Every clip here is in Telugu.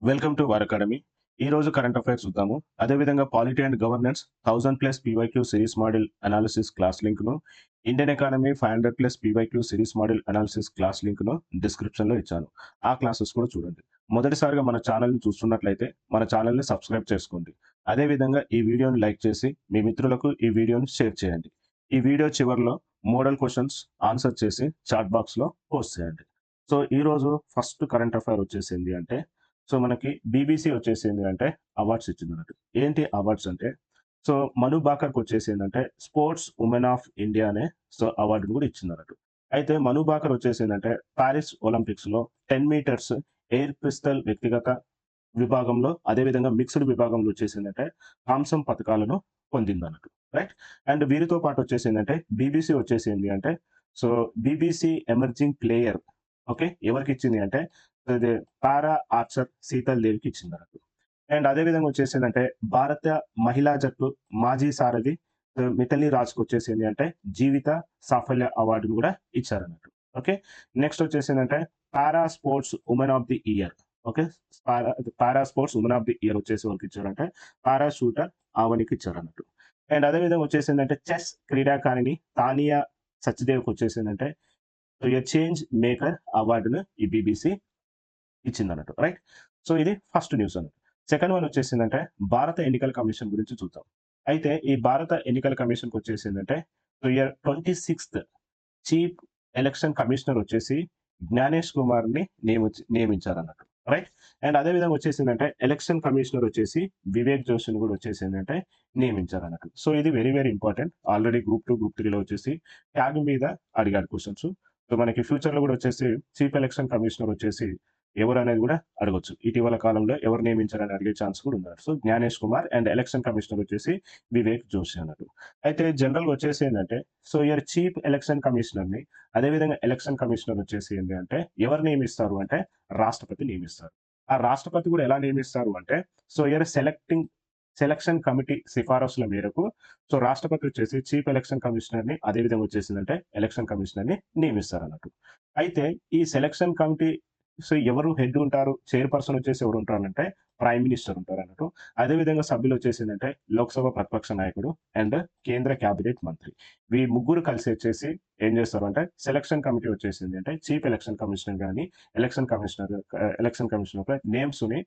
Welcome to war academy. ఈ రోజు కరెంట్ అఫైర్స్ చూద్దాము. అదేవిధంగా polity and governance 1000+ PYQ series model analysis class లింక్‌ను, Indian economy 500+ PYQ series model analysis class లింక్‌ను డిస్క్రిప్షన్‌లో ఇచ్చాను. ఆ క్లాసెస్ కూడా చూడండి. మొదటిసారిగా మన ఛానెల్‌ని చూస్తున్నట్లయితే మన ఛానెల్‌ని సబ్స్క్రైబ్ చేసుకోండి. అదేవిధంగా ఈ వీడియోని లైక్ చేసి మీ మిత్రులకు ఈ వీడియోని షేర్ చేయండి. ఈ వీడియో చివరిలో మోడల్ క్వెషన్స్ ఆన్సర్ చేసి చాట్ బాక్స్‌లో పోస్ట్ చేయండి. సో, ఈరోజు ఫస్ట్ కరెంట్ అఫైర్ వచ్చేసింది అంటే మనకి బీబీసీ వచ్చేసింది అంటే అవార్డ్స్ ఇచ్చిందన్నట్టు. ఏంటి అవార్డ్స్ అంటే, మను బాకర్‌కి వచ్చేసిందంటే స్పోర్ట్స్ ఉమెన్ ఆఫ్ ఇండియా అనే అవార్డుని కూడా ఇచ్చిందన్నట్టు. అయితే మను బాకర్ వచ్చేసిందంటే పారిస్ ఒలింపిక్స్‌లో 10 మీటర్స్ ఎయిర్ పిస్టల్ వ్యక్తిగత విభాగంలో, అదేవిధంగా మిక్స్డ్ విభాగంలో వచ్చేసిందంటే కాంస్యం పతకాలను పొందిందన్నట్టు. రైట్. అండ్ వీరితో పాటు వచ్చేసిందంటే బీబీసీ వచ్చేసింది అంటే so BBC emerging player. Okay. ఎవరికిచ్చింది అంటే ఇది పారా ఆర్చర్ శీతల్ దేవికి ఇచ్చిందన్నట్టు. అండ్ అదే విధంగా వచ్చేసిందంటే భారత మహిళా జట్టు మాజీ సారథి మిథాలీ రాజ్‌కి వచ్చేసింది అంటే జీవిత సాఫల్య అవార్డును కూడా ఇచ్చారన్నట్టు. ఓకే. నెక్స్ట్ వచ్చేసిందంటే para sports women of the year. Okay. Para para sports women of the year వచ్చేసి ఎవరికిచ్చారంటే పారా షూటర్ ఆవనికి ఇచ్చారన్నట్టు. అండ్ అదే విధంగా వచ్చేసిందంటే చెస్ క్రీడాకారిణి తానియా సచ్దేవ్‌కి వచ్చేసిందంటే ఎ చేంజ్ మేకర్ అవార్డును ఈ బీబీసీ ఇచ్చిందన్నట్టు. రైట్. ఇది ఫస్ట్ న్యూస్ అన్నట్టు. సెకండ్ వన్ వచ్చేసిందంటే భారత ఎన్నికల కమిషన్ గురించి చూద్దాం. అయితే ఈ భారత ఎన్నికల కమిషన్‌కొచ్చేసిందంటే ఇయర్ 26థ్ చీఫ్ ఎలక్షన్ కమిషనర్ వచ్చేసి జ్ఞానేష్ కుమార్‌ని నియమించారన్నట్టు. రైట్. అండ్ అదే విధంగా వచ్చేసిందంటే ఎలక్షన్ కమిషనర్ వచ్చేసి వివేక్ జోషిని కూడా వచ్చేసిందంటే నియమించారన్నట్టు. ఇది very very important. Already group 2, group 3లో వచ్చేసి ట్యాగ్ మీద అడిగారు క్వెషన్స్. మనకి ఫ్యూచర్‌లో కూడా వచ్చేసి చీఫ్ ఎలక్షన్ కమిషనర్ వచ్చేసి ఎవరనేది కూడా అడగొచ్చు. ఇటీవల కాలంలో ఎవరు నియమించారని అడిగే ఛాన్స్ కూడా ఉందన్నట్టు. Gyanesh Kumar and election commissioner వచ్చేసి వివేక్ జోషి అన్నట్టు. అయితే జనరల్‌గా వచ్చేసి ఏందంటే యూఆర్ చీఫ్ ఎలక్షన్ కమిషనర్‌ని, అదేవిధంగా ఎలక్షన్ కమిషనర్ వచ్చేసి ఏంది అంటే ఎవరు నియమిస్తారు అంటే రాష్ట్రపతి నియమిస్తారు. ఆ రాష్ట్రపతి కూడా ఎలా నియమిస్తారు అంటే యూఆర్ సెలక్షన్ కమిటీ సిఫారసుల మేరకు రాష్ట్రపతి వచ్చేసి చీఫ్ ఎలక్షన్ కమిషనర్‌ని, అదే విధంగా వచ్చేసిందంటే ఎలక్షన్ కమిషనర్‌ని నియమిస్తారన్నట్టు. అయితే ఈ సెలక్షన్ కమిటీ ఎవరు హెడ్ ఉంటారు? చైర్‌పర్సన్ వచ్చేసి ఎవరుంటారంటే ప్రైమ్ మినిస్టర్ ఉంటారన్నట్టు. అదే విధంగా సభ్యులు వచ్చేసిందంటే లోక్‌సభ ప్రతిపక్ష నాయకుడు అండ్ కేంద్ర క్యాబినెట్ మంత్రి. ముగ్గురు కలిసి వచ్చేసి ఏం చేస్తారు అంటే సెలక్షన్ కమిటీ వచ్చేసింది అంటే చీఫ్ ఎలక్షన్ కమిషనర్ గాని, ఎలక్షన్ కమిషనర్‌పై నేమ్స్‌ని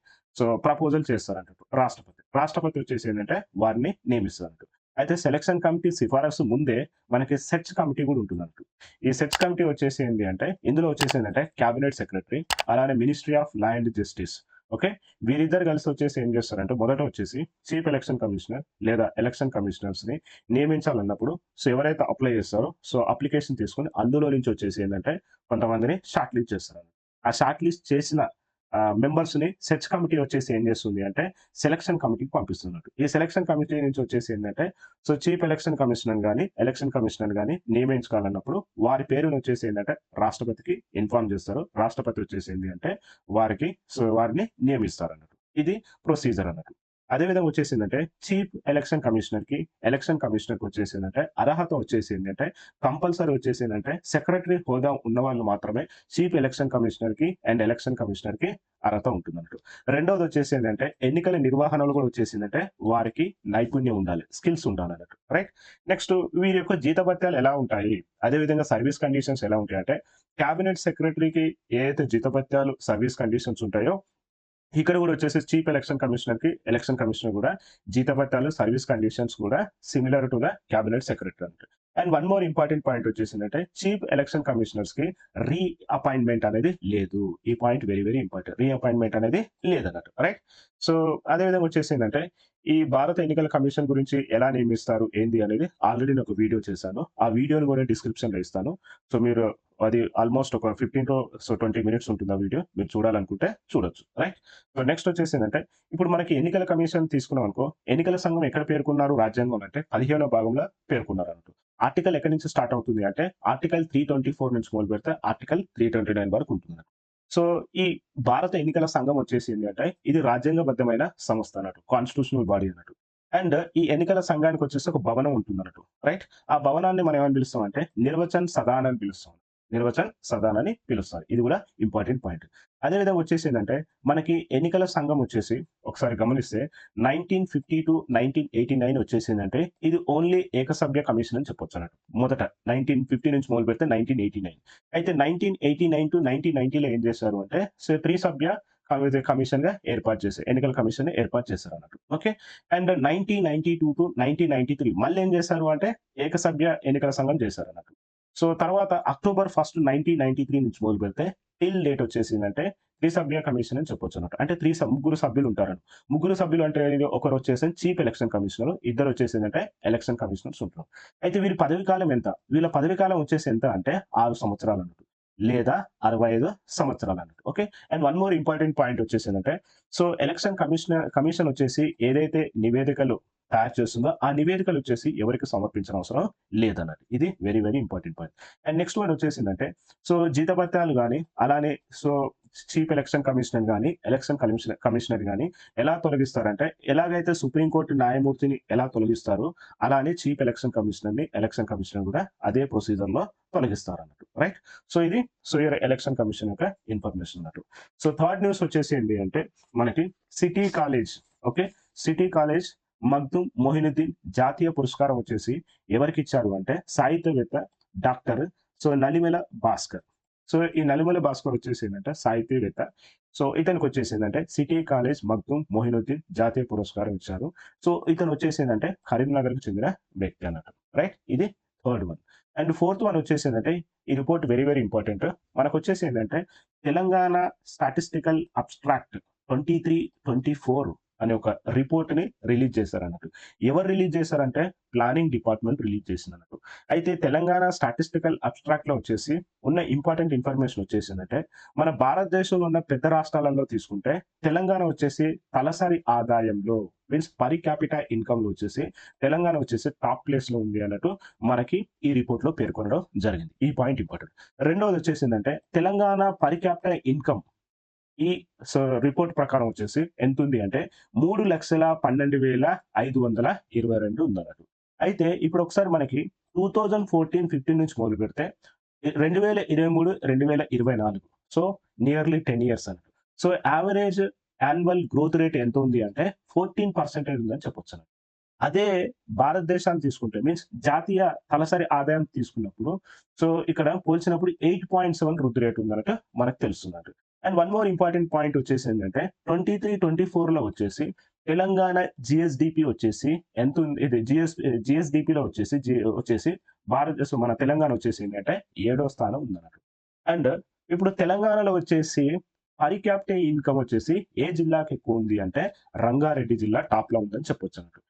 ప్రపోజల్ చేస్తారన్నట్టు రాష్ట్రపతి. రాష్ట్రపతి వచ్చేసి ఏందంటే వారిని నియమిస్తారన్నట్టు. అయితే సెలక్షన్ కమిటీ సిఫారసు ముందే మనకి సెర్చ్ కమిటీ కూడా ఉంటుందన్నట్టు. ఈ సెర్చ్ కమిటీ వచ్చేసి ఏంది అంటే ఇందులో వచ్చేసి ఏందంటే క్యాబినెట్ సెక్రటరీ, అలానే ministry of law and justice. Okay. వీరిద్దరు కలిసి వచ్చేసి ఏం చేస్తారంటే మొదట వచ్చేసి చీఫ్ ఎలక్షన్ కమిషనర్ లేదా ఎలక్షన్ కమిషనర్స్‌ని నియమించాలన్నప్పుడు ఎవరైతే అప్లై చేస్తారో అప్లికేషన్ తీసుకొని అందులో నుంచి వచ్చేసి ఏందంటే కొంతమందిని షార్ట్ లిస్ట్ చేస్తారు. ఆ షార్ట్ లిస్ట్ చేసిన మెంబర్స్‌ని సెర్చ్ కమిటీ వచ్చేసి ఏం చేస్తుంది అంటే సెలక్షన్ కమిటీకి పంపిస్తున్నట్టు. ఈ సెలక్షన్ కమిటీ నుంచి వచ్చేసి ఏందంటే చీఫ్ ఎలక్షన్ కమిషనర్ గాని, ఎలక్షన్ కమిషనర్ గాని నియమించుకోవాలన్నప్పుడు వారి పేరుని వచ్చేసి ఏందంటే రాష్ట్రపతికి ఇన్ఫార్మ్ చేస్తారు. రాష్ట్రపతి వచ్చేసి ఏంది అంటే వారికి వారిని నియమిస్తారన్నట్టు. ఇది ప్రొసీజర్ అన్నట్టు. అదే విధంగా వచ్చేసిందంటే చీఫ్ ఎలక్షన్ కమిషనర్‌కి వచ్చేసిందంటే అర్హత వచ్చేసిందంటే కంపల్సరీ వచ్చేసిందంటే సెక్రటరీ హోదా ఉన్నవాళ్ళు మాత్రమే చీఫ్ ఎలక్షన్ కమిషనర్‌కి అండ్ ఎలక్షన్ కమిషనర్‌కి అర్హత ఉంటుందన్నట్టు. రెండోది వచ్చేసి ఏందంటే ఎన్నికల నిర్వహణలో కూడా వచ్చేసిందంటే వారికి నైపుణ్యం ఉండాలి. స్కిల్స్ ఉండాలన్నట్టు. రైట్. నెక్స్ట్ వీరి యొక్క జీతభత్యాలు ఎలా ఉంటాయి? అదే విధంగా సర్వీస్ కండిషన్స్ ఎలా ఉంటాయంటే క్యాబినెట్ సెక్రటరీకి ఏదైతే జీతభత్యాలు, సర్వీస్ కండిషన్స్ ఉంటాయో ఇక్కడ కూడా వచ్చేసి చీఫ్ ఎలక్షన్ కమిషనర్‌కి, ఎలక్షన్ కమిషనర్ కూడా జీతభత్యాలు, సర్వీస్ కండిషన్స్ కూడా similar to the cabinet secretary అన్నట్టు. And one more important point వచ్చేసిందంటే చీఫ్ ఎలక్షన్ కమిషనర్స్‌కి రీ అపాయింట్‌మెంట్ అనేది లేదు. ఈ point very very important. Reappointment అనేది లేదన్నట్టు. రైట్. సో, అదే విధంగా వచ్చేసిందంటే ఈ భారత ఎన్నికల కమిషన్ గురించి ఎలా నియమిస్తారు, ఏంది అనేది ఆల్రెడీ నేను ఒక వీడియో చేశాను. ఆ వీడియోని కూడా డిస్క్రిప్షన్‌లో ఇస్తాను. మీరు అది ఆల్‌మోస్ట్ ఒక 15-20 మినిట్స్ ఉంటుంది ఆ వీడియో. మీరు చూడాలనుకుంటే చూడొచ్చు. రైట్. నెక్స్ట్ వచ్చేసిందంటే ఇప్పుడు మనకి ఎన్నికల కమిషన్ తీసుకున్నామనుకో, ఎన్నికల సంఘం ఎక్కడ పేర్కొన్నారు రాజ్యాంగంలో అంటే 15వ భాగంలో పేర్కొన్నారన్నట్టు. ఆర్టికల్ ఎక్కడి నుంచి స్టార్ట్ అవుతుంది అంటే ఆర్టికల్ 324 నుంచి మొదలుపెడితే ఆర్టికల్ 329 వరకు ఉంటుందన్నట్టు. సో, ఈ భారత ఎన్నికల సంఘం వచ్చేసింది అంటే ఇది రాజ్యాంగబద్ధమైన సంస్థ అన్నట్టు. కాన్స్టిట్యూషనల్ బాడీ అన్నట్టు. అండ్ ఈ ఎన్నికల సంఘానికి వచ్చేసి ఒక భవనం ఉంటుందన్నట్టు. రైట్. ఆ భవనాన్ని మనం ఏమని పిలుస్తామంటే నిర్వచన్ సదాన్ అని పిలుస్తాం. నిర్వచన్ సదాన్ అని పిలుస్తారు. ఇది కూడా ఇంపార్టెంట్ పాయింట్. అదేవిధంగా వచ్చేసి ఏంటంటే మనకి ఎన్నికల సంఘం వచ్చేసి ఒకసారి గమనిస్తే 1950-1989 వచ్చేసిందంటే ఇది ఓన్లీ ఏకసభ్య కమిషన్ అని చెప్పొచ్చు అన్నట్టు. మొదట 1950 నుంచి మొదలు పెడితే 1989. అయితే 1989-1990లో ఏం చేశారు అంటే త్రిసభ్య కమిషన్ గా ఏర్పాటు చేశారు. ఎన్నికల కమిషన్ ఏర్పాటు చేశారు అన్నట్టు. ఓకే. అండ్ 1992-1993 మళ్ళీ ఏం చేశారు అంటే ఏకసభ్య ఎన్నికల సంఘం చేశారు అన్నట్టు. సో తర్వాత అక్టోబర్ 1 1993 నుంచి మొదలు పెడితే టిల్ డేట్ వచ్చేసిందంటే త్రిసభ్య కమిషన్ అని చెప్పొచ్చు అన్నట్టు. అంటే ముగ్గురు సభ్యులు ఉంటారు. ముగ్గురు సభ్యులు అంటే ఒకరు వచ్చేసి చీఫ్ ఎలక్షన్ కమిషనర్, ఇద్దరు వచ్చేసిందంటే ఎలక్షన్ కమిషనర్స్ ఉంటారు. అయితే వీరి పదవి కాలం ఎంత? వీళ్ళ పదవి కాలం వచ్చేసి ఎంత అంటే 6 సంవత్సరాలు అన్నట్టు, లేదా 65 సంవత్సరాలు అన్నట్టు. Okay. And one more important point వచ్చేసిందంటే ఎలక్షన్ కమిషన్ వచ్చేసి ఏదైతే నివేదికలు తయారు చేస్తుందో ఆ నివేదికలు వచ్చేసి ఎవరికి సమర్పించిన అవసరం లేదన్నట్టు. ఇది very very important point. And next one వచ్చేసిందంటే జీతభత్యాలు కానీ అలానే చీఫ్ ఎలక్షన్ కమిషనర్ కానీ ఎలక్షన్ కమిషనర్ కానీ ఎలా తొలగిస్తారంటే ఎలాగైతే సుప్రీంకోర్టు న్యాయమూర్తిని ఎలా తొలగిస్తారో అలానే చీఫ్ ఎలక్షన్ కమిషనర్ కూడా అదే ప్రొసీజర్ లో తొలగిస్తారు అన్నట్టు. రైట్. ఇది ఎలక్షన్ కమిషన్ యొక్క ఇన్ఫర్మేషన్ అన్నట్టు. థర్డ్ న్యూస్ వచ్చేసి ఏంటి అంటే మనకి city college, okay, city college Makhdoom Mohiuddin జాతీయ పురస్కారం వచ్చేసి ఎవరికి ఇచ్చారు అంటే సాహిత్యవేత్త డాక్టర్ నలిమెల భాస్కర్. ఈ నలిమెల భాస్కర్ వచ్చేసి ఏంటంటే సాహిత్యవేత్త. ఇతనికి వచ్చేసిందంటే సిటీ కాలేజ్ మగ్దుమ్ మొహినుద్దీన్ జాతీయ పురస్కారం ఇచ్చారు. ఇతను వచ్చేసిందంటే కరీంనగర్ కు చెందిన వ్యక్తి అన్నట్టు. రైట్. ఇది third one. And fourth one వచ్చేసిందంటే ఈ రిపోర్ట్ వెరీ వెరీ ఇంపార్టెంట్. మనకు వచ్చేసి ఏంటంటే తెలంగాణ స్టాటిస్టికల్ అబ్స్ట్రాక్ట్ 23-24 అనే ఒక రిపోర్ట్ ని రిలీజ్ చేశారు అన్నట్టు. ఎవరు రిలీజ్ చేశారంటే ప్లానింగ్ డిపార్ట్మెంట్ రిలీజ్ చేసింది అన్నట్టు. అయితే తెలంగాణ స్టాటిస్టికల్ అబ్స్ట్రాక్ట్ లో వచ్చేసి ఉన్న ఇంపార్టెంట్ ఇన్ఫర్మేషన్ వచ్చేసిందంటే మన భారతదేశంలో ఉన్న పెద్ద రాష్ట్రాలలో తీసుకుంటే తెలంగాణ వచ్చేసి తలసరి ఆదాయంలో మీన్స్ పర్ క్యాపిటల్ ఇన్కమ్ లో వచ్చేసి తెలంగాణ వచ్చేసి టాప్ ప్లేస్ లో ఉంది అన్నట్టు మనకి ఈ రిపోర్ట్ లో పేర్కొనడం జరిగింది. ఈ పాయింట్ ఇంపార్టెంట్. రెండవది వచ్చేసిందంటే తెలంగాణ పర్ క్యాపిటల్ ఇన్కమ్ ఈ రిపోర్ట్ ప్రకారం వచ్చేసి ఎంత ఉంది అంటే 3,12,522 ఉందన్నట్టు. అయితే ఇప్పుడు ఒకసారి మనకి 2014-15 నుంచి మొదలు పెడితే 2023-2024 నియర్లీ 10 ఇయర్స్ అన్నట్టు. యావరేజ్ యాన్యువల్ గ్రోత్ రేట్ ఎంత ఉంది అంటే 14% ఉందని చెప్పొచ్చు. అదే భారతదేశాన్ని తీసుకుంటే మీన్స్ జాతీయ తలసరి ఆదాయం తీసుకున్నప్పుడు ఇక్కడ పోల్చినప్పుడు 8.7 వృద్ధి రేట్ ఉందన్నట్టు మనకు తెలుస్తున్నట్టు. And one more important point వచ్చేసి ఏంటంటే 23-24 వచ్చేసి తెలంగాణ జిఎస్డిపి వచ్చేసి ఎంత ఉంది? ఇది జిఎస్డిపిలో వచ్చేసి భారతదేశం మన తెలంగాణ వచ్చేసి ఏంటంటే 7వ స్థానం ఉందన్నట్టు. అండ్ ఇప్పుడు తెలంగాణలో వచ్చేసి పర్ క్యాపిటల్ ఇన్కమ్ వచ్చేసి ఏ జిల్లాకి ఎక్కువ ఉంది అంటే రంగారెడ్డి జిల్లా టాప్ లో ఉందని చెప్పొచ్చు అన్నట్టు.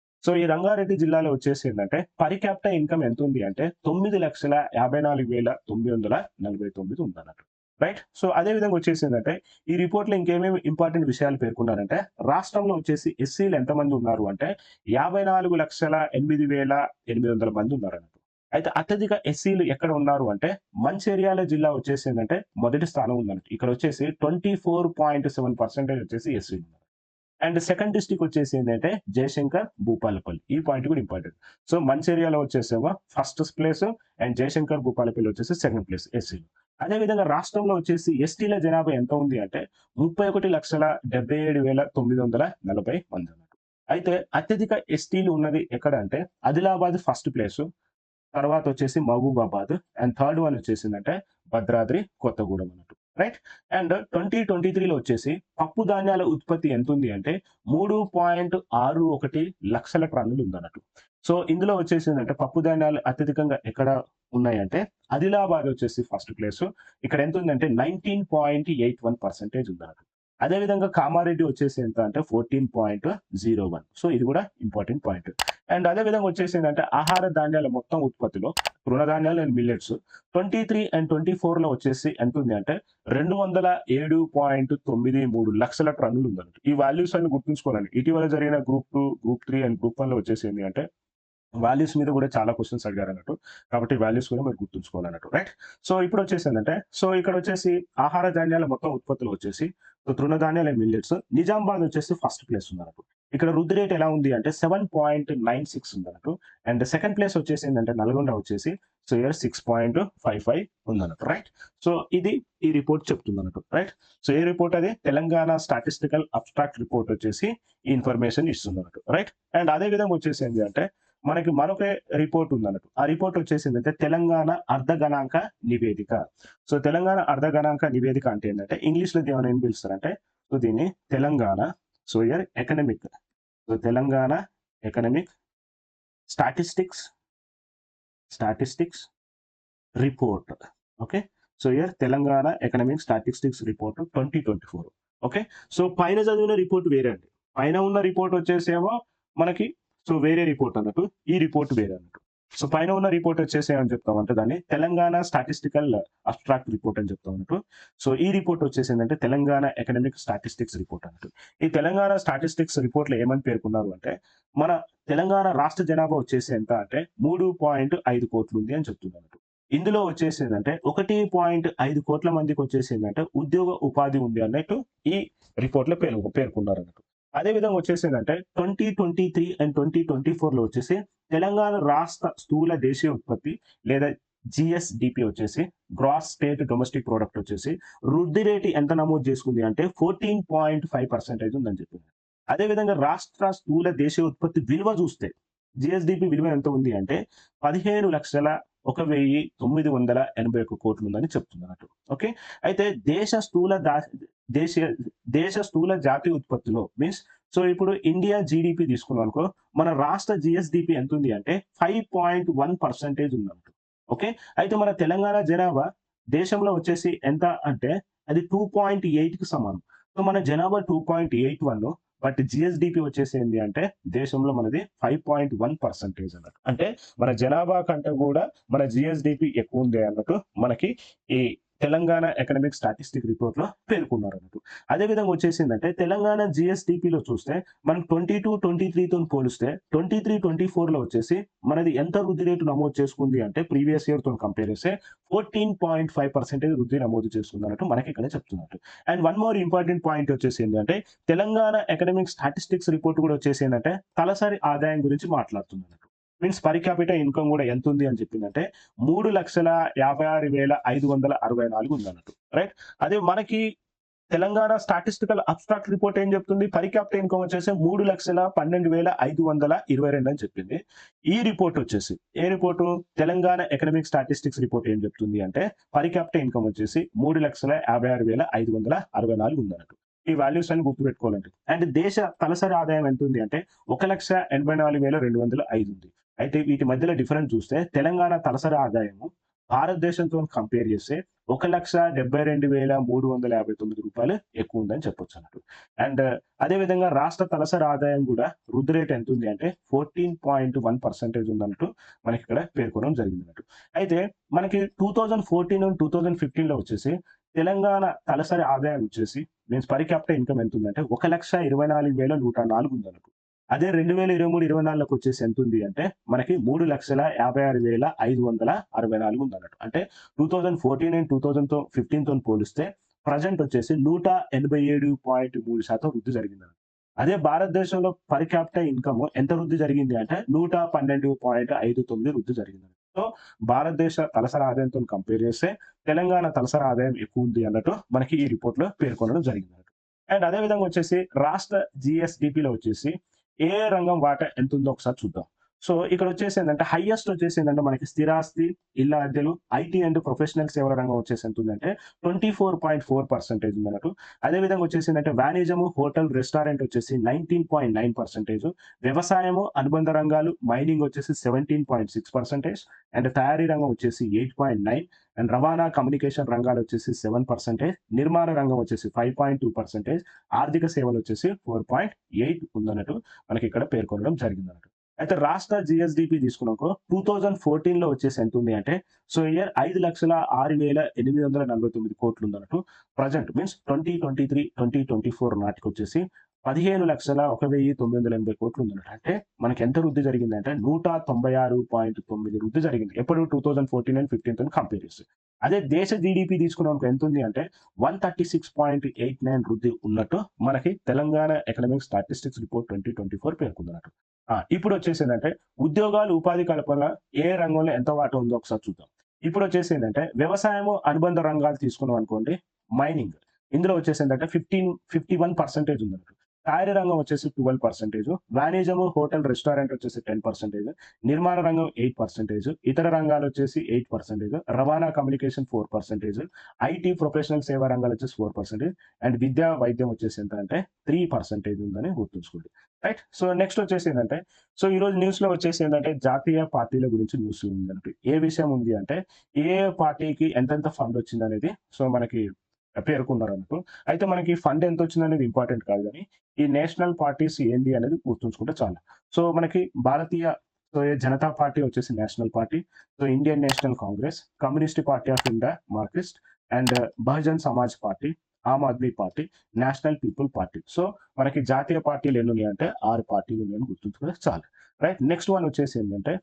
ఈ రంగారెడ్డి జిల్లాలో వచ్చేసి ఏంటంటే పర్ క్యాపిటల్ ఇన్కమ్ ఎంత ఉంది అంటే 9,54,949 ఉందన్నట్టు. రైట్. అదే విధంగా వచ్చేసి ఏంటంటే ఈ రిపోర్ట్ లో ఇంకేమేమి ఇంపార్టెంట్ విషయాలు పేర్కొన్నారంటే రాష్ట్రంలో వచ్చేసి ఎస్సీలు ఎంతమంది ఉన్నారు అంటే 54,08,800 మంది ఉన్నారు అన్నట్టు. అయితే అత్యధిక ఎస్సీలు ఎక్కడ ఉన్నారు అంటే మంచిర్యాల జిల్లా వచ్చేసి ఏంటంటే మొదటి స్థానం ఉందన్నట్టు. ఇక్కడ వచ్చేసి 24.7% వచ్చేసి ఎస్సీలు ఉన్నారు. అండ్ సెకండ్ డిస్ట్రిక్ట్ వచ్చేసి ఏంటంటే జయశంకర్ భూపాలపల్లి. ఈ పాయింట్ కూడా ఇంపార్టెంట్. మంచిర్యాల వచ్చేసేమో first place and Jayashankar Bhupalpally వచ్చేసి సెకండ్ ప్లేస్ ఎస్సీలు. అదే విధంగా రాష్ట్రంలో వచ్చేసి ఎస్టీల జనాభా ఎంత ఉంది అంటే 31,77,940 మంది అన్నట్టు. అయితే అత్యధిక ఎస్టీలు ఉన్నది ఎక్కడ అంటే ఆదిలాబాద్ ఫస్ట్ ప్లేస్, తర్వాత వచ్చేసి మహబూబాబాద్ అండ్ థర్డ్ వన్ వచ్చేసిందంటే భద్రాద్రి కొత్తగూడెం అన్నట్టు. రైట్. అండ్ 2023లో వచ్చేసి పప్పు ధాన్యాల ఉత్పత్తి ఎంత ఉంది అంటే 3.61 లక్షల టన్నులు ఉందన్నట్టు. ఇందులో వచ్చేసిందంటే పప్పు ధాన్యాలు అత్యధికంగా ఎక్కడ ఉన్నాయంటే ఆదిలాబాద్ వచ్చేసి ఫస్ట్ ప్లేస్. ఇక్కడ ఎంత ఉందంటే 19.81% ఉందన్నట్టు. అదే విధంగా కామారెడ్డి వచ్చేసి ఎంత అంటే 14.01. ఇది కూడా ఇంపార్టెంట్ పాయింట్. అండ్ అదే విధంగా వచ్చేసి ఏంటంటే ఆహార ధాన్యాల మొత్తం ఉత్పత్తిలో తృణధాన్యాలు అండ్ మిల్లెట్స్ 23 అండ్ 24లో వచ్చేసి ఎంత ఉంది అంటే 207.93 లక్షల టన్నులు ఉందన్నట్టు. ఈ వాల్యూస్ అన్ని గుర్తుంచుకోవాలండి. ఇటీవల జరిగిన గ్రూప్ 2, గ్రూప్ 3 అండ్ గ్రూప్ 1 లో వచ్చేసి ఏంటి అంటే వాల్యూస్ మీద కూడా చాలా క్వశ్చన్స్ అడిగారు అన్నట్టు. కాబట్టి వాల్యూస్ కూడా మీరు గుర్తుంచుకోవాలన్నట్టు. రైట్. ఇప్పుడు వచ్చేసి ఏంటంటే ఇక్కడ వచ్చేసి ఆహార ధాన్యాల మొత్తం ఉత్పత్తులు వచ్చేసి తృణధాన్యాలు అండ్ మిల్లెట్స్ నిజామాబాద్ వచ్చేసి ఫస్ట్ ప్లేస్ ఉందన్నట్టు. ఇక్కడ వృద్ధి రేట్ ఎలా ఉంది అంటే 7.96 ఉందన్నట్టు. అండ్ సెకండ్ ప్లేస్ వచ్చేసి ఏంటంటే నల్గొండ వచ్చేసి సో హియర్ 6.55 ఉందన్నట్టు. రైట్. సో ఇది ఈ రిపోర్ట్ చెప్తుందన్నట్టు. రైట్. సో ఏ రిపోర్ట్ అది తెలంగాణ స్టాటిస్టికల్ అబ్స్ట్రాక్ట్ రిపోర్ట్ వచ్చేసి ఈ ఇన్ఫర్మేషన్ ఇస్తుందన్నట్టు. రైట్. అండ్ అదే విధంగా వచ్చేసి ఏంటి అంటే మనకి మరొక రిపోర్ట్ ఉందన్నట్టు. ఆ రిపోర్ట్ వచ్చేసి ఏంటంటే తెలంగాణ అర్ధగణాంక నివేదిక. సో తెలంగాణ అర్ధగణాంక నివేదిక అంటే ఏంటంటే ఇంగ్లీష్లో ఏమైనా ఏం పిలుస్తారంటే సో దీన్ని Telangana so here economic so Telangana economic statistics report. Okay. So here Telangana economic statistics report 2024. Okay. So పైన చదివిన రిపోర్ట్ వేరే అండి. పైన ఉన్న రిపోర్ట్ వచ్చేసేమో మనకి సో వేరే రిపోర్ట్ అన్నట్టు. ఈ రిపోర్ట్ వేరే అన్నట్టు. సో పైన ఉన్న రిపోర్ట్ వచ్చేసి ఏమని చెప్తామంటే దాన్ని తెలంగాణ స్టాటిస్టికల్ అబ్స్ట్రాక్ట్ రిపోర్ట్ అని చెప్తాం అన్నట్టు. సో ఈ రిపోర్ట్ వచ్చేసి ఏంటంటే తెలంగాణ ఎకనమిక్ స్టాటిస్టిక్స్ రిపోర్ట్ అన్నట్టు. ఈ తెలంగాణ స్టాటిస్టిక్స్ రిపోర్ట్ లో ఏమని పేర్కొన్నారు అంటే మన తెలంగాణ రాష్ట్ర జనాభా వచ్చేసి ఎంత అంటే 3.5 కోట్లు ఉంది అని చెప్తున్నారు. ఇందులో వచ్చేసి ఏంటంటే 1.5 కోట్ల మందికి వచ్చేసి ఏంటంటే ఉద్యోగ ఉపాధి ఉంది అన్నట్టు ఈ రిపోర్ట్ లో పేర్కొన్నారు అన్నట్టు. అదే విధంగా వచ్చేసి ఏంటంటే 2023 అండ్ 2024 లో వచ్చేసి తెలంగాణ రాష్ట్ర స్థూల దేశీయ ఉత్పత్తి లేదా జిఎస్డిపి వచ్చేసి గ్రాస్ స్టేట్ డొమెస్టిక్ ప్రోడక్ట్ వచ్చేసి వృద్ధి రేటు ఎంత నమోదు చేసుకుంది అంటే 14.5% ఉందని చెప్పింది. అదే విధంగా రాష్ట్ర స్థూల దేశీయ ఉత్పత్తి విలువ చూస్తే జిఎస్డిపి విలువ ఎంత ఉంది అంటే 15,01,981 కోట్లు ఉందని చెప్తున్నట్టు. ఓకే. అయితే దేశ స్థూల జాతీయ ఉత్పత్తిలో మీన్స్ సో ఇప్పుడు ఇండియా జీడిపి తీసుకున్నాం అనుకో మన రాష్ట్ర జిఎస్డిపి ఎంత ఉంది అంటే 5.1% ఉందన్నట్టు. ఓకే. అయితే మన తెలంగాణ జనాభా దేశంలో వచ్చేసి ఎంత అంటే అది 2.8కి సమానం. సో మన జనాభా 2.81 బట్ జిఎస్డిపి వచ్చేసి ఏంటి అంటే దేశంలో మనది 5.1% అన్నట్టు. అంటే మన జనాభా కంటే కూడా మన జిఎస్డిపి ఎక్కువ ఉంది అన్నట్టు మనకి ఈ తెలంగాణ ఎకనమిక్ స్టాటిస్టిక్ రిపోర్ట్ లో పేర్కొన్నారు అన్నట్టు. అదే విధంగా వచ్చేసిందంటే తెలంగాణ జిఎస్డిపిలో చూస్తే మనం 22-23 తో పోలిస్తే 23-24 లో వచ్చేసి మనది ఎంత వృద్ధి రేటు నమోదు చేసుకుంది అంటే ప్రీవియస్ ఇయర్ తో కంపేర్ చేస్తే 14.5% వృద్ధి నమోదు చేసుకుంది అన్నట్టు మనకి ఇక్కడ చెప్తున్నట్టు. And one more important point వచ్చేసి ఏంటంటే తెలంగాణ ఎకనమిక్ స్టాటిస్టిక్స్ రిపోర్ట్ కూడా వచ్చేసి ఏంటంటే తలసరి ఆదాయం గురించి మాట్లాడుతుంది అన్నట్టు. మీన్స్ పర్ క్యాపిటల్ ఇన్కమ్ కూడా ఎంత ఉంది అని చెప్పిందంటే 3,56,564 ఉందన్నట్టు. రైట్. అదే మనకి తెలంగాణ స్టాటిస్టికల్ అబ్స్ట్రాక్ట్ రిపోర్ట్ ఏం చెప్తుంది పర్ క్యాపిటల్ ఇన్కమ్ వచ్చేసి 3,12,522 అని చెప్పింది. ఈ రిపోర్ట్ వచ్చేసి ఏ report Telangana economic statistics report ఏం చెప్తుంది అంటే పర్ క్యాపిటల్ ఇన్కమ్ వచ్చేసి 3,56,564 ఉందన్నట్టు. ఈ వాల్యూస్ అని గుర్తుపెట్టుకోవాలండి. అండ్ దేశ తలసరి ఆదాయం ఎంత ఉంది అంటే 1,84,205 ఉంది. అయితే వీటి మధ్యలో డిఫరెన్స్ చూస్తే తెలంగాణ తలసరి ఆదాయము భారతదేశంతో కంపేర్ చేస్తే 1,72,359 రూపాయలు ఎక్కువ ఉందని చెప్పొచ్చు అన్నట్టు. అండ్ అదే విధంగా రాష్ట్ర తలసరి ఆదాయం కూడా వృద్ధి రేట్ ఎంత ఉంది అంటే 14.1% ఉందన్నట్టు మనకి ఇక్కడ పేర్కొనడం జరిగింది అన్నట్టు. అయితే మనకి 2014 అండ్ 2015 లో వచ్చేసి తెలంగాణ తలసరి ఆదాయం వచ్చేసి మీన్స్ పర్ క్యాపిటల్ ఇన్కమ్ ఎంత ఉందంటే 1,24,104 ఉందన్నట్టు. అదే 2023-24 వచ్చేసి ఎంత ఉంది అంటే మనకి 3,56,564 ఉందన్నట్టు. అంటే 2014 అండ్ 2015 తో పోలిస్తే ప్రజెంట్ వచ్చేసి 187.3% వృద్ధి జరిగింది. అదే భారతదేశంలో పర్ క్యాపిటల్ ఇన్కమ్ ఎంత వృద్ధి జరిగింది అంటే 112.59 వృద్ధి జరిగింది. సో భారతదేశ తలసరి ఆదాయంతో కంపేర్ చేస్తే తెలంగాణ తలసరి ఆదాయం ఎక్కువ ఉంది అన్నట్టు మనకి ఈ రిపోర్ట్ లో పేర్కొనడం జరిగింది. అండ్ అదే విధంగా వచ్చేసి రాష్ట్ర జిఎస్డిపిలో వచ్చేసి ఏ రంగం వాటా ఎంత ఉందో ఒకసారి చూద్దాం. సో ఇక్కడ వచ్చేసి ఏంటంటే హైయెస్ట్ వచ్చేసి ఏంటంటే మనకి స్థిరాస్తి, ఇళ్ల అద్దెలు, ఐటీ అండ్ ప్రొఫెషనల్ సేవల రంగం వచ్చేసి ఎంత ఉందంటే 24.4% ఉందన్నట్టు. అదే విధంగా వచ్చేసి ఏంటంటే వాణిజ్యము, హోటల్, రెస్టారెంట్ వచ్చేసి 19.9%, వ్యవసాయము, అనుబంధ రంగాలు, మైనింగ్ వచ్చేసి 17.6%, అండ్ తయారీ రంగం వచ్చేసి 8.9%, అండ్ రవాణా కమ్యూనికేషన్ రంగాలు వచ్చేసి 7%, నిర్మాణ రంగం వచ్చేసి 5.2%, ఆర్థిక సేవలు వచ్చేసి 4.8 ఉందన్నట్టు మనకి ఇక్కడ పేర్కొనడం జరిగింది అన్నట్టు. అయితే రాష్ట్ర జిఎస్డిపి తీసుకున్నాక 2014 లో వచ్చేసి ఎంత ఉంది అంటే సో ఇయర్ 5,06,849 కోట్లు ఉందన్నట్టు. ప్రజెంట్ మీన్స్ 2023-2024 నాటికి వచ్చేసి 15,01,980 కోట్లు ఉందన్నమాట. అంటే మనకి ఎంత వృద్ధి జరిగిందంటే 196.9 వృద్ధి జరిగింది. ఎప్పుడు 2014 అండ్ 15 కంపేర్ చేస్తే. అదే దేశ జీడీపీ తీసుకున్నామనుకో ఎంతుంది అంటే 136.89 వృద్ధి ఉన్నట్టు మనకి తెలంగాణ ఎకనామిక్ స్టాటిస్టిక్స్ రిపోర్ట్ 2024 పేర్కొందన్నట్టు. ఇప్పుడొచ్చేసేందంటే ఉద్యోగాలు, ఉపాధి కల్పన ఏ రంగంలో ఎంత వాటా ఉందో ఒకసారి చూద్దాం. ఇప్పుడొచ్చేసేందంటే వ్యవసాయము, అనుబంధ రంగాలు తీసుకున్నాం అనుకోండి, మైనింగ్. ఇందులో వచ్చేసేందంటే 51% ఉందన్నట్టు. తయారీ రంగం వచ్చేసి 12%, వాణిజ్యము, హోటల్, రెస్టారెంట్ వచ్చేసి 10%, నిర్మాణ రంగం 8%, ఇతర రంగాలు వచ్చేసి 8%, రవాణా, కమ్యూనికేషన్ 4%, ఐటీ, ప్రొఫెషనల్ సేవా రంగాలు వచ్చేసి 4%, అండ్ విద్యా, వైద్యం వచ్చేసి ఎంత అంటే 3% ఉందని గుర్తుంచుకోండి. రైట్. సో నెక్స్ట్ వచ్చేసి ఏంటంటే, సో ఈ రోజు న్యూస్ లో వచ్చేసి ఏంటంటే జాతీయ పార్టీల గురించి న్యూస్ ఉందంటే ఏ విషయం ఉంది అంటే ఏ పార్టీకి ఎంతెంత ఫండ్ వచ్చింది అనేది సో మనకి పేర్కొన్నారు అన్నట్టు. అయితే మనకి ఫండ్ ఎంత వచ్చిందనేది ఇంపార్టెంట్ కాదు కానీ ఈ నేషనల్ పార్టీస్ ఏంది అనేది గుర్తుంచుకుంటే చాలు. సో మనకి భారతీయ సో ఏ జనతా పార్టీ వచ్చేసి national party, so Indian National Congress, Communist Party of India Marxist, and Bahujan Samaj party, Aam Aadmi party, National People party. So మనకి జాతీయ పార్టీలు ఎన్ని ఉన్నాయి అంటే 6 పార్టీలు ఉన్నాయని గుర్తుంచుకుంటే చాలు. రైట్. నెక్స్ట్ వన్ వచ్చేసి ఏంటంటే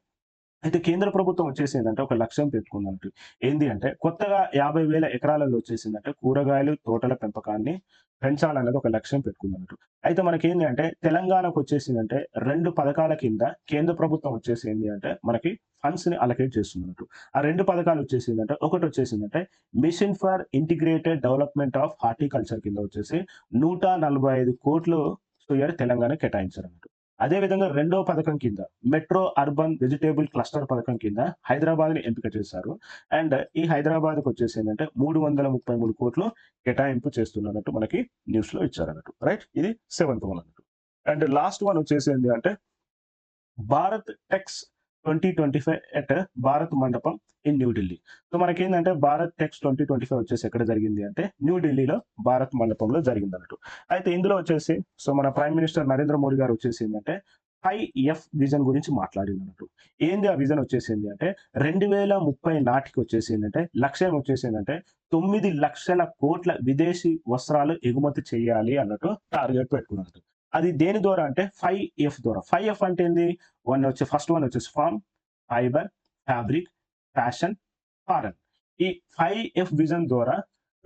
అయితే కేంద్ర ప్రభుత్వం వచ్చేసిందంటే ఒక లక్ష్యం పెట్టుకుందంట. ఏంది అంటే కొత్తగా 50,000 ఎకరాలలో వచ్చేసిందంటే కూరగాయలు, తోటల పెంపకాన్ని పెంచాలనేది ఒక లక్ష్యం పెట్టుకుందన్నట్టు. అయితే మనకేంది అంటే తెలంగాణకు వచ్చేసిందంటే 2 పథకాల కింద కేంద్ర ప్రభుత్వం వచ్చేసి ఏంది అంటే మనకి ఫండ్స్‌ని అలొకేట్ చేస్తుందన్నట్టు. ఆ 2 పథకాలు వచ్చేసిందంటే ఒకటొచ్చేసిందంటే mission for integrated development of horticulture కింద వచ్చేసి 145,00,00,000 సో ఇయర్ తెలంగాణకి కేటాయించారన్నట్టు. అదే విధంగా రెండో పథకం కింద మెట్రో అర్బన్ వెజిటేబుల్ క్లస్టర్ పథకం కింద హైదరాబాద్‌ని ఎంపిక చేశారు. అండ్ ఈ హైదరాబాద్‌కి వచ్చేసి ఏందంటే 333,00,00,000 కేటాయింపు చేస్తున్నట్టు మనకి న్యూస్‌లో ఇచ్చారన్నట్టు. రైట్. ఇది సెవెంత్ వన్ అన్నట్టు. అండ్ లాస్ట్ వన్ వచ్చేసి ఏంది అంటే Bharat Tex 2025 at Bharat Mandapam in New Delhi. So మనకేందంటే భారత్ టెక్స్ 2025 వచ్చేసి ఎక్కడ జరిగింది అంటే న్యూ ఢిల్లీలో భారత్ మండపంలో జరిగిందన్నట్టు. అయితే ఇందులో వచ్చేసి సో మన ప్రైమ్ మినిస్టర్ నరేంద్ర మోడీ గారు వచ్చేసి ఏందంటే 5 విజన్ గురించి మాట్లాడిందన్నట్టు. ఏంది ఆ విజన్ వచ్చేసింది అంటే 2030 నాటికి వచ్చేసిందంటే లక్ష్యం వచ్చేసిందంటే 9,00,000,00,00,000 విదేశీ వస్త్రాలు ఎగుమతి చేయాలి అన్నట్టు టార్గెట్ పెట్టుకున్నట్టు. అది దేని ద్వారా అంటే 5 ద్వారా. 5 అంటే ఏంది? ఫస్ట్ వన్ వచ్చేసి farm, fibre, fabric, fashion, foreign. ఈ 5 విజన్ ద్వారా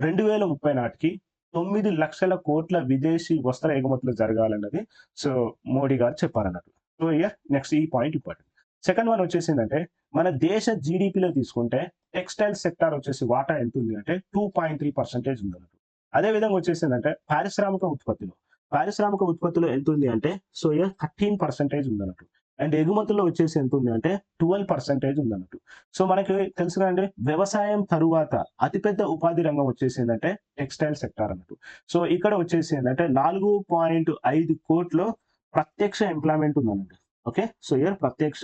2030 నాటికి 9,00,000,00,000 విదేశీ వస్త్ర ఎగుమతులు జరగాలన్నది సో మోడీ గారు చెప్పారన్నట్టు. సో నెక్స్ట్ ఈ పాయింట్ ఇంపార్టెంట్. సెకండ్ వన్ వచ్చేసిందంటే మన దేశ జీడీపీలో తీసుకుంటే టెక్స్టైల్ సెక్టార్ వచ్చేసి వాటా ఎంత ఉంది అంటే 2.3% ఉందన్నట్టు. అదే విధంగా వచ్చేసిందంటే పారిశ్రామిక ఉత్పత్తిలో ఎంత ఉంది అంటే సో 13% ఉందన్నట్టు. అండ్ ఎగుమతుల్లో వచ్చేసి ఎంత ఉంది అంటే 12% ఉందన్నట్టు. సో మనకి తెలుసు కదండీ వ్యవసాయం తరువాత అతిపెద్ద ఉపాధి రంగం వచ్చేసిందంటే టెక్స్టైల్ సెక్టార్ అన్నట్టు. సో ఇక్కడ వచ్చేసి ఏంటంటే 4.5 కోట్లు ప్రత్యక్ష ఎంప్లాయ్‌మెంట్ ఉందన్నట్టు. ఓకే. సో ప్రత్యక్ష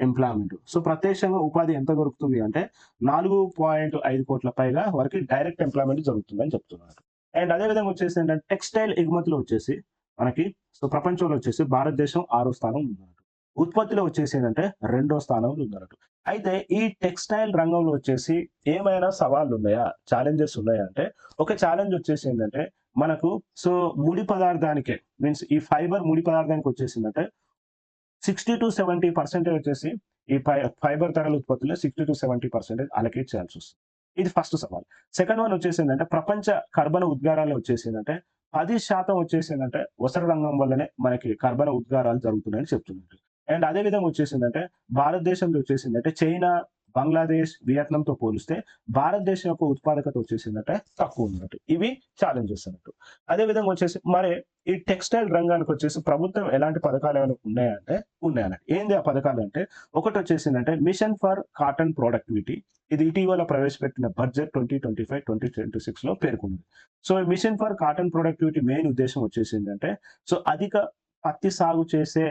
ఎంప్లాయ్‌మెంట్. సో ప్రత్యక్షంగా ఉపాధి ఎంత దొరుకుతుంది అంటే 4.5 కోట్ల పైగా వరకు డైరెక్ట్ ఎంప్లాయ్‌మెంట్ జరుగుతుందని చెప్తున్నారు. అండ్ అదే విధంగా వచ్చేసి ఏంటంటే టెక్స్టైల్ ఎగుమతిలో వచ్చేసి మనకి సో ప్రపంచంలో వచ్చేసి భారతదేశం 6వ స్థానం ఉందన్నట్టు. ఉత్పత్తిలో వచ్చేసి ఏంటంటే 2వ స్థానంలో ఉందన్నట్టు. అయితే ఈ టెక్స్టైల్ రంగంలో వచ్చేసి ఏమైనా సవాళ్ళున్నాయా? ఛాలెంజెస్ ఉన్నాయా? అంటే ఒక ఛాలెంజ్ వచ్చేసి ఏంటంటే మనకు సో ముడి పదార్థానికే మీన్స్ ఈ ఫైబర్ ముడి పదార్థానికి వచ్చేసిందంటే 60-70% వచ్చేసి ఈ ఫైబర్ తరల ఉత్పత్తిలో 60-70% అలొకేట్ చేయాల్సొస్తుంది. ఇది ఫస్ట్ సవాల్. సెకండ్ వన్ వచ్చేసిందంటే ప్రపంచ కర్బన ఉద్గారాల్లో వచ్చేసిందంటే 10% వచ్చేసిందంటే వస్త్ర రంగం వల్లనే మనకి కర్బన ఉద్గారాలు జరుగుతున్నాయని చెప్తున్నారు. అండ్ అదే విధంగా వచ్చేసిందంటే భారతదేశంలో వచ్చేసిందంటే చైనా, బంగ్లాదేశ్, వియత్నాంతో పోలిస్తే భారతదేశం యొక్క ఉత్పాదకత వచ్చేసిందంటే తక్కువ ఉందన్నట్టు. ఇవి ఛాలెంజెస్ అన్నట్టు. అదే విధంగా వచ్చేసి మరి ఈ టెక్స్టైల్ రంగానికి వచ్చేసి ప్రభుత్వం ఎలాంటి పథకాలు ఏమైనా ఉన్నాయా అంటే ఉన్నాయన్నట్టు. ఏంది ఆ పథకాలు అంటే ఒకటొచ్చేసిందంటే మిషన్ ఫర్ కాటన్ ప్రొడక్టివిటీ. ఇది ఇటీవల ప్రవేశపెట్టిన బడ్జెట్ 2025-2026లో పేర్కొంది. So mission for cotton productivity main ఉద్దేశ్యం వచ్చేసిందంటే సో అధిక పత్తి సాగు చేసే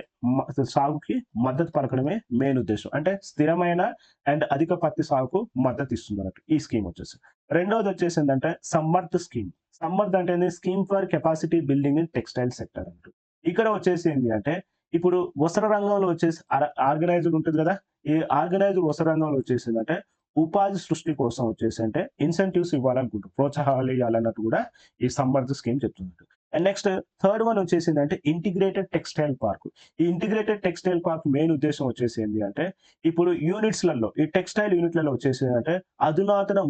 సాగుకి మద్దతు పలకడమే మెయిన్ ఉద్దేశ్యం. అంటే స్థిరమైన అండ్ అధిక పత్తి సాగుకు మద్దతు ఇస్తుందన్నట్టు ఈ స్కీమ్ వచ్చేసి. రెండోది వచ్చేసిందంటే సమ్మర్ద్ స్కీమ్. సమ్మర్ద్ అంటే ఏంది? Scheme for capacity building in textile sector అన్నట్టు. ఇక్కడ వచ్చేసి ఏంది అంటే ఇప్పుడు వస్త్ర రంగంలో వచ్చేసి ఆర్గనైజ్డ్ ఉంటుంది కదా! ఈ ఆర్గనైజ్డ్ వస్త్ర రంగంలో వచ్చేసిందంటే ఉపాధి సృష్టి కోసం వచ్చేసి అంటే ఇన్సెంటివ్స్ ఇవ్వాలనుకుంటూ ప్రోత్సాహాలు ఇవ్వాలన్నట్టు కూడా ఈ సమ్మర్ద్ స్కీమ్ చెప్తున్నట్టు. అండ్ నెక్స్ట్ థర్డ్ వన్ వచ్చేసిందంటే ఇంటిగ్రేటెడ్ టెక్స్టైల్ పార్క్. ఈ ఇంటిగ్రేటెడ్ టెక్స్టైల్ పార్క్ మెయిన్ ఉద్దేశ్యం వచ్చేసి ఏంది అంటే, ఇప్పుడు యూనిట్స్‌లలో ఈ టెక్స్టైల్ యూనిట్‌లలో వచ్చేసిందంటే అధునాతన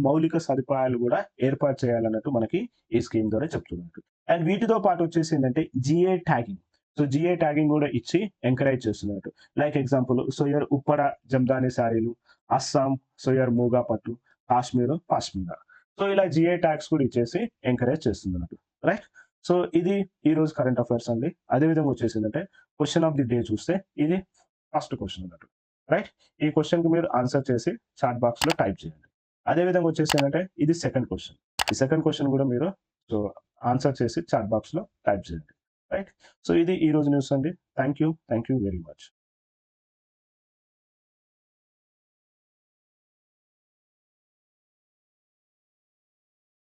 మౌలిక సదుపాయాలు గూడా ఏర్పాటు చేయాలన్నట్టు మనకి ఈ స్కీమ్ ద్వారా చెప్తున్నట్టు. అండ్ వీటితో పాటు వచ్చేసిందంటే GI tagging. So, GI tagging గూడా ఇచ్చి ఎంకరేజ్ చేస్తున్నట్టు. లైక్ ఎగ్జాంపుల్ సోయర్ ఉప్పడ జందాని శారీలు, అస్సాం సోయర్ మూగా పట్టు, కాశ్మీర్ పాష్మినా. సో, ఇలా జీఐ ట్యాగ్స్ కూడా ఇచ్చేసి ఎంకరేజ్ చేస్తుందన్నట్టు. రైట్? సో, ఇది ఈరోజు కరెంట్ అఫైర్స్ అండి. అదే విధంగా వచ్చేసిందంటే క్వెషన్ ఆఫ్ ది డే చూస్తే ఇది ఫస్ట్ క్వెషన్ అన్నట్టు. రైట్? ఈ క్వెషన్‌కి మీరు ఆన్సర్ చేసి చాట్ బాక్స్‌లో టైప్ చేయండి. అదే విధంగా వచ్చేసిందంటే ఇది సెకండ్ క్వెషన్. ఈ సెకండ్ క్వెషన్ గూడా మీరు సో, ఆన్సర్ చేసి చాట్ బాక్స్‌లో టైప్ చేయండి. రైట్? సో, ఇది ఈరోజు న్యూస్ అండి. Thank you. Thank you very much.